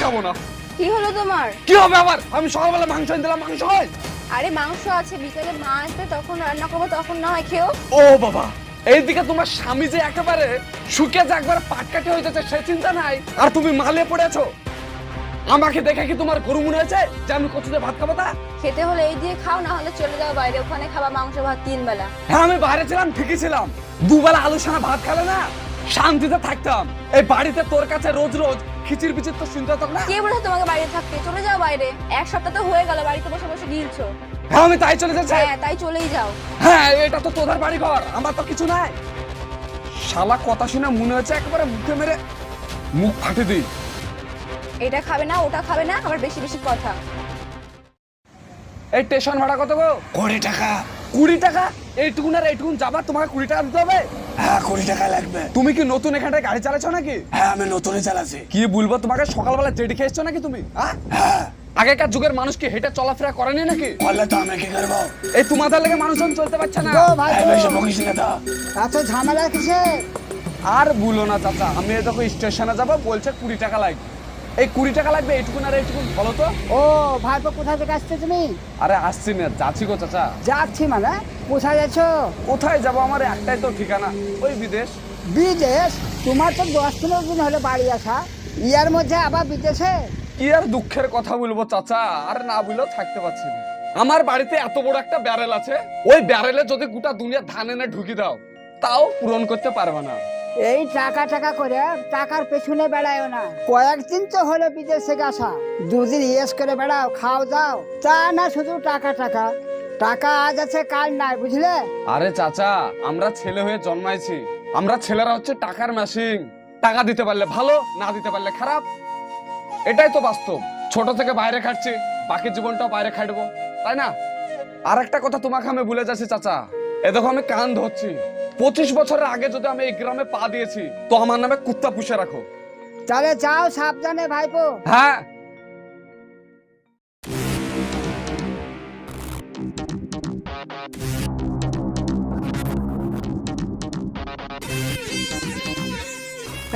যাবো না। কি হলো তোমার? কি হবে আবার? আমি সকালবেলা মাংস এনে দিলাম, মাংস হয়? আরে মাংস আছে, বিকেলে মা আসবে তখন রান্না করবো, তখন না হয় খেও। ও বাবা, এইদিকে তোমার স্বামী যে একেবারে শুকিয়ে যে একবার পাটকাটি হয়ে যাচ্ছে সে চিন্তা নাই, আর তুমি মালে পড়েছো। আমাকে দেখে কি তোমার গরু মনে হয়েছে যে আমি কচুতে ভাত খাবো? তা খেতে হলে এই দিয়ে খাও, না হলে চলে যাও বাইরে, ওখানে খাবা মাংস ভাত 3 বেলা। হ্যাঁ, আমি বাইরে ছিলাম ঠিকই ছিলাম, দুবেলা আলু সানা ভাত খেলে না শান্তিতে থাকতাম। এই বাড়িতে তোর কাছে রোজ রোজ খিচির পিচির তো চিন্তা হতো না। কে বলেছে তোমাকে বাইরে থাকতে? চলে যাও বাইরে, 1 সপ্তাহ তো হয়ে গেল বাড়িতে বসে বসে গিলছো। হ্যাঁ, আমি তাই চলে যাচ্ছি। হ্যাঁ, তাই চলেই যাও। হ্যাঁ, এটা তো তোদের বাড়ি ঘর, আমার তো কিছু নাই। শালা কথা শুনে মনে হচ্ছে একেবারে মুখে মেরে মুখ ফাটে দিই। এটা খাবে না, ওটা খাবে না, আবার বেশি বেশি কথা। এই স্টেশন ভাড়া কত গো? 20 টাকা। 20 টাকা? এইটুকুন আর এইটুকুন যাবার তোমাকে 20 টাকা দিতে হবে? হ্যাঁ 20 টাকা লাগবে। তুমি কি নতুন এখানটায় গাড়ি চালাচ্ছ নাকি? হ্যাঁ আমি নতুনই চালাচ্ছি। কি বলবো তোমাকে, সকালবেলা জেডি খেয়েছো নাকি তুমি? হ্যাঁ। আগেকার যুগের মানুষ কি হেঁটে চলাফেরা করেনি নাকি? বললে তো আমি কি করবো? এই তোমাদের লেগে মানুষজন চলতে পারছে না। এই বেশি বকিস না তো। এত ঝামেলা কিসে? আর বলো না চাচা, আমি এই দেখো স্টেশনে যাবো, বলছে 20 টাকা লাগবে। এই 20 টাকা লাগবে এইটুকুন আর এইটুকুন, বলো তো? ও ভাইপো, কোথা থেকে আসছো তুমি? আরে আসছি না, যাচ্ছি গো চাচা। যাচ্ছি মানে? কোথায় যাচ্ছ? কোথায় যাবো, আমার একটাই তো ঠিকানা, ওই বিদেশ। বিদেশ? তোমার তো 10-15 দিন হলো বাড়ি আসা, ইয়ার মধ্যে আবার বিদেশে? কি আর দুঃখের কথা বলবো চাচা, আর না বললেও থাকতে পারছি না। আমার বাড়িতে এত বড় একটা ব্যারেল আছে, ওই ব্যারেলে যদি গোটা দুনিয়া ধান এনে ঢুকি দাও তাও পূরণ করতে পারবে না। এই টাকা টাকা করে টাকার পেছনে বেড়ায়ও না। কয়েকদিন তো হলো বিদেশে আসা, 2 দিন ইয়েস করে বেড়াও, খাও দাও, তা না শুধু টাকা টাকা। টাকা আজ আছে কাল নাই, বুঝলে? আরে চাচা, আমরা ছেলে হয়ে জন্মাইছি, আমরা ছেলেরা হচ্ছে টাকার মেশিন। টাকা দিতে পারলে ভালো, না দিতে পারলে খারাপ, এটাই তো বাস্তব। ছোট থেকে বাইরে খাটছি, বাকি জীবনটাও বাইরে খাটবো, তাই না? আর একটা কথা তোমাকে আমি ভুলে যাচ্ছি চাচা, এ দেখো আমি কান ধরছি, 25 বছরের আগে যদি আমি এই গ্রামে পা দিয়েছি তো আমার নামে কুত্তা পুষে রাখো। তাহলে যাও সাবধানে ভাইপো। হ্যাঁ।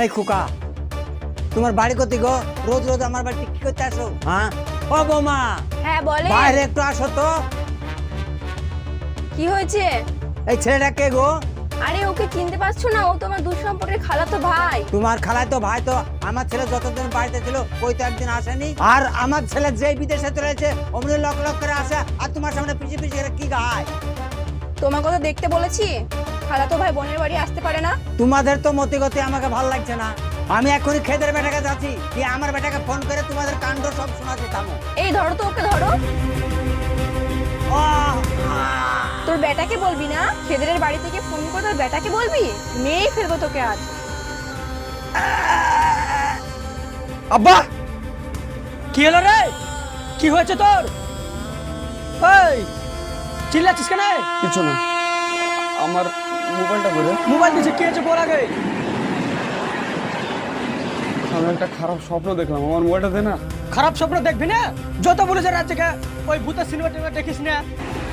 এই খোকা, তোমার বাড়ি কোথায় গো? রোজ রোজ আমার বাড়িতে কি করতে আসো? হ্যাঁ ও বৌমা, হ্যাঁ বলে। বাইরে একটু আসো তো। কি হয়েছে? এই ছেলেটা কে গো? আরে ওকে চিনতে পারছো না? ও তোমার দুঃসম্পর্কের খালাতো ভাই। তোমার খালায় তো ভাই তো। আমার ছেলে যতদিন বাড়িতে ছিল কই তো একদিন আসেনি। আর আমার ছেলে যেই বিদেশে চলেছে অমনি লক লক করে আসে, আর তোমার সামনে পিছিয়ে পিছিয়ে কি গায়? তোমাকে তো দেখতে বলেছি, খালাতো ভাই বোনের বাড়ি আসতে পারে না। তোমাদের তো মতি গতি আমাকে ভালো লাগছে না। আমি এখনই খেদের বেটাকে যাচ্ছি, কি আমার বেটাকে ফোন করে তোমাদের কাণ্ড সব শোনাতে থামো। এই ধরো তো ওকে, ধরো। আহ! তোর বেটাকে বলবি না? খেদেরের বাড়ি থেকে ফোন করে তোর বেটাকে বলবি? মেয়েই ফেলবো তোকে আজ। আব্বা, কি হলো রে? কি হয়েছে তোর? এই চিল্লাচ্ছিস কেন? কিছু না, আমার মোবাইলটা করে। মোবাইল দিছে, কি হয়েছে বল আগে। আমি একটা খারাপ স্বপ্ন দেখলাম, আমার মোবাইলটা দে না। খারাপ স্বপ্ন দেখবি না? যত বলেছে রাত থেকে ওই ভূতের সিনেমা টিনেমা দেখিস না।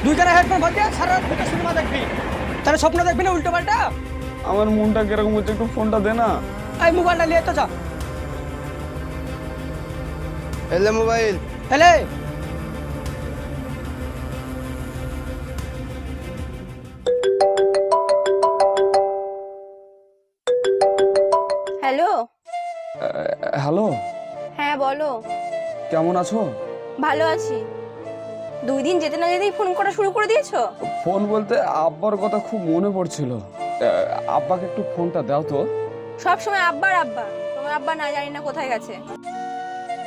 2 কানে হেডফোন ভরে সারা রাত ভূতের সিনেমা দেখবি, তাহলে স্বপ্ন দেখবি না উল্টো পাল্টা। আমার মনটা কিরকম হচ্ছে, একটু ফোনটা দে না। এই মোবাইলটা নিয়ে তো যা। এলে মোবাইল। এলে হ্যালো। হ্যালো, হ্যাঁ বলো। কেমন আছো? ভালো আছি। 2 দিন যেতে না যেতেই ফোন করা শুরু করে দিয়েছো? ফোন বলতে আব্বার কথা খুব মনে পড়ছিল। আব্বাকে একটু ফোনটা দাও তো। সব সময় আব্বার আব্বা, তোমার আব্বা না জানি না কোথায় গেছে।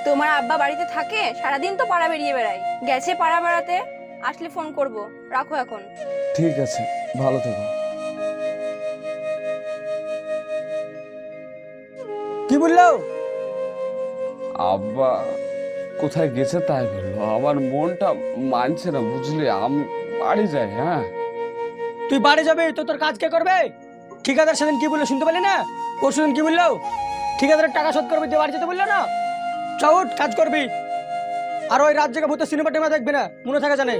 তোমার আব্বা বাড়িতে থাকে, সারাদিন তো পাড়া বেরিয়ে বেড়ায়, গেছে পাড়া বেড়াতে, আসলে ফোন করব। রাখো এখন। ঠিক আছে, ভালো থেকো। কি বললো? আব্বা কোথায় গেছে তাই বললো, আমার মনটা মানছে না বুঝলি, আমি বাড়ি যাই। হ্যাঁ, তুই বাড়ি যাবে তো তোর কাজ কে করবে? ঠিকাদার সেদিন কি বললো শুনতে পেলি না? পরশুদিন কি বললো? ঠিকাদারের টাকা শোধ করবি, দিয়ে বাড়ি যেতে বললো না? চউট কাজ করবি, আর ওই রাত জেগে ভূতের সিনেমা টিনেমা দেখবি না, মনে থাকে জানে।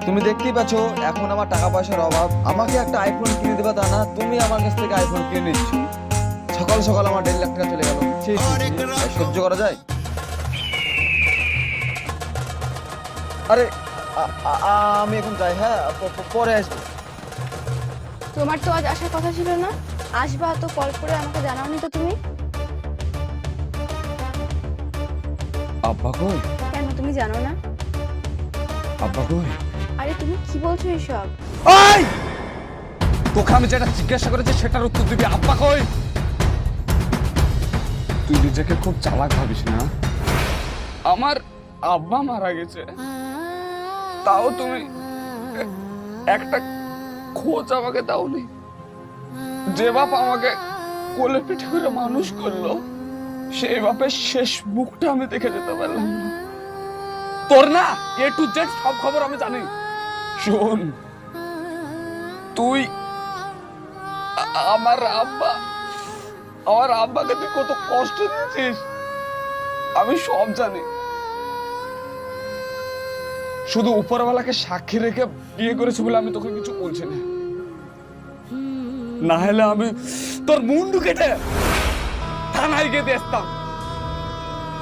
তুমি দেখতেই পাচ্ছ এখন আমার টাকা পয়সার অভাব, আমাকে একটা আইফোন কিনে দেবা তা না, তুমি আমার কাছ থেকে আইফোন কিনে নিচ্ছ। সকাল সকাল আমার 1.5 লাখ টাকা চলে গেল, সেই সহ্য করা যায়? আরে আমি এখন যাই, হ্যাঁ পরে আসবো। তোমার তো আজ আসার কথা ছিল না? আসবা তো কল করে আমাকে জানাওনি তো তুমি? আব্বা কই? কেন তুমি জানো না? আব্বা কই? আরে তুমি কি বলছো এসব? ওই তোকে আমি যেটা জিজ্ঞাসা করেছি সেটার উত্তর দিবি। আব্বা কই? তুই নিজেকে খুব চালাক ভাবিস না? আমার আব্বা মারা গেছে, তাও তুমি একটা খোঁজ আমাকে দাওনি। যে বাপ আমাকে কোলে পিঠে করে মানুষ করলো, সেই বাপের শেষ মুখটা আমি দেখে যেতে পারলাম না। তোর না এ টু জেড সব খবর আমি জানি। শোন, তুই আমার আব্বাকে তুই কত কষ্ট দিয়েছিস আমি সব জানি। শুধু উপরওয়ালাকে সাক্ষী রেখে বিয়ে করেছি বলে আমি তোকে কিছু বলছি না, না হলে আমি তোর মুন্ডু কেটে থানায় গিয়ে দেখতাম।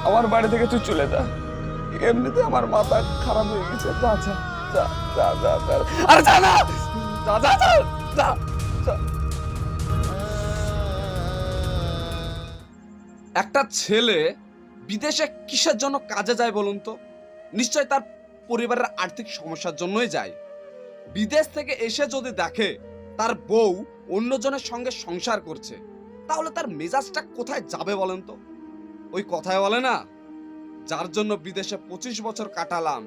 আমার বাড়ি থেকে তুই চলে যা, এমনিতে আমার মাথা খারাপ হয়ে গেছে। যা যা যা যা যা যা। আরে যা না, যা যা যা যা যা। একটা ছেলে বিদেশে কিসের জন্য কাজে যায় বলুন তো? নিশ্চয় তার পরিবারের আর্থিক সমস্যার জন্যই যায়। বিদেশ থেকে এসে যদি দেখে তার বউ অন্যজনের সঙ্গে সংসার করছে, তাহলে তার মেজাজটা কোথায় যাবে বলেন তো? ওই কথায় বলে না, যার জন্য বিদেশে 25 বছর কাটালাম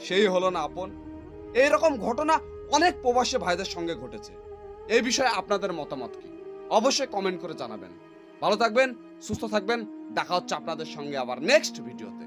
সেই হলো না আপন। এইরকম ঘটনা অনেক প্রবাসী ভাইদের সঙ্গে ঘটেছে। এই বিষয়ে আপনাদের মতামত কি? অবশ্যই কমেন্ট করে জানাবেন। ভালো থাকবেন, সুস্থ থাকবেন, দেখা হচ্ছে আপনাদের সঙ্গে আবার নেক্সট ভিডিওতে।